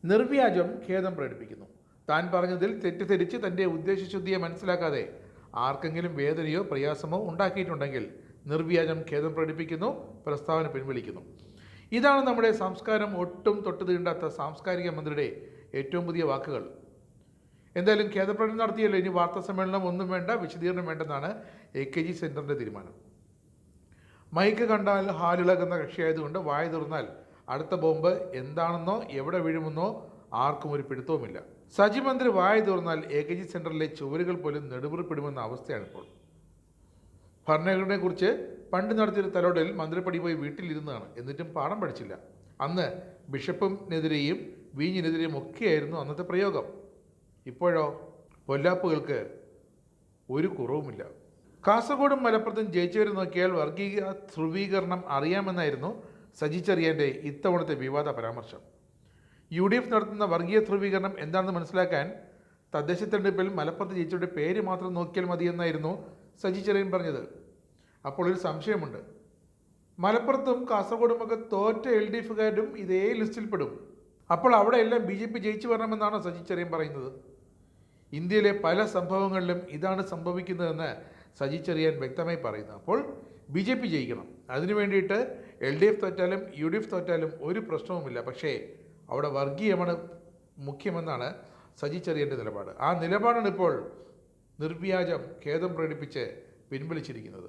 നിർവ്യാജം ഖേദം പ്രകടിപ്പിക്കുന്നു. താൻ പറഞ്ഞതിൽ തെറ്റിദ്ധരിച്ച് തൻ്റെ ഉദ്ദേശശുദ്ധിയെ മനസ്സിലാക്കാതെ ആർക്കെങ്കിലും വേദനയോ പ്രയാസമോ ഉണ്ടാക്കിയിട്ടുണ്ടെങ്കിൽ നിർവ്യാജം ഖേദം പ്രകടിപ്പിക്കുന്നു, പ്രസ്താവന പിൻവലിക്കുന്നു. ഇതാണ് നമ്മുടെ സംസ്കാരം ഒട്ടും തൊട്ടു തീണ്ടാത്ത സാംസ്കാരിക മന്ത്രിയുടെ ഏറ്റവും പുതിയ വാക്കുകൾ. എന്തായാലും ഖേദപ്രകടനം നടത്തിയല്ലോ, ഇനി വാർത്താ സമ്മേളനം ഒന്നും വേണ്ട, വിശദീകരണം വേണ്ടെന്നാണ് AKG സെൻറ്ററിൻ്റെ തീരുമാനം. മൈക്ക് കണ്ടാൽ ഹാലിളകുന്ന കക്ഷിയായതുകൊണ്ട് വായ തുറന്നാൽ അടുത്ത ബോംബ് എന്താണെന്നോ എവിടെ വീഴുമെന്നോ ആർക്കും ഒരു പിടുത്തവുമില്ല. സജി മന്ത്രി വായ തുറന്നാൽ AKG സെൻറ്ററിലെ ചുവരുകൾ പോലും നെടുമുറിപ്പിടുമെന്ന അവസ്ഥയാണിപ്പോൾ. ഭരണഘടനയെ കുറിച്ച് പണ്ട് നടത്തിയൊരു തലോടലിൽ മന്ത്രിപ്പടി പോയി വീട്ടിലിരുന്നതാണ്, എന്നിട്ടും പാഠം പഠിച്ചില്ല. അന്ന് ബിഷപ്പിനെതിരെയും വീഞ്ഞിനെതിരെയും ഒക്കെയായിരുന്നു അന്നത്തെ പ്രയോഗം. ഇപ്പോഴോ പൊല്ലാപ്പുകൾക്ക് ഒരു കുറവുമില്ല. കാസർഗോഡും മലപ്പുറത്തും ജയിച്ചവരെ നോക്കിയാൽ വർഗീയ ധ്രുവീകരണം അറിയാമെന്നായിരുന്നു സജി ചെറിയാൻ്റെ ഇത്തവണത്തെ വിവാദ പരാമർശം. UDF നടത്തുന്ന വർഗീയ ധ്രുവീകരണം എന്താണെന്ന് മനസ്സിലാക്കാൻ തദ്ദേശ തെരഞ്ഞെടുപ്പിൽ മലപ്പുറത്ത് ജയിച്ചവരുടെ പേര് മാത്രം നോക്കിയാൽ മതിയെന്നായിരുന്നു സജി ചെറിയൻ പറഞ്ഞത്. അപ്പോൾ ഒരു സംശയമുണ്ട്, മലപ്പുറത്തും കാസർഗോഡുമൊക്കെ തോറ്റ LDFകാരും ഇതേ ലിസ്റ്റിൽപ്പെടും. അപ്പോൾ അവിടെയെല്ലാം BJP ജയിച്ചു വരണമെന്നാണ് സജി ചെറിയൻ പറയുന്നത്. ഇന്ത്യയിലെ പല സംഭവങ്ങളിലും ഇതാണ് സംഭവിക്കുന്നതെന്ന് സജി ചെറിയാൻ വ്യക്തമായി പറയുന്നു. അപ്പോൾ BJP ജയിക്കണം, അതിനു വേണ്ടിയിട്ട് LDF തോറ്റാലും UDF തോറ്റാലും ഒരു പ്രശ്നവുമില്ല. പക്ഷേ അവിടെ വർഗീയമാണ് മുഖ്യമെന്നാണ് സജി ചെറിയൻ്റെ നിലപാട്. ആ നിലപാടാണ് ഇപ്പോൾ നിർവ്യാജം ഖേദം പ്രകടിപ്പിച്ച് പിൻവലിച്ചിരിക്കുന്നത്.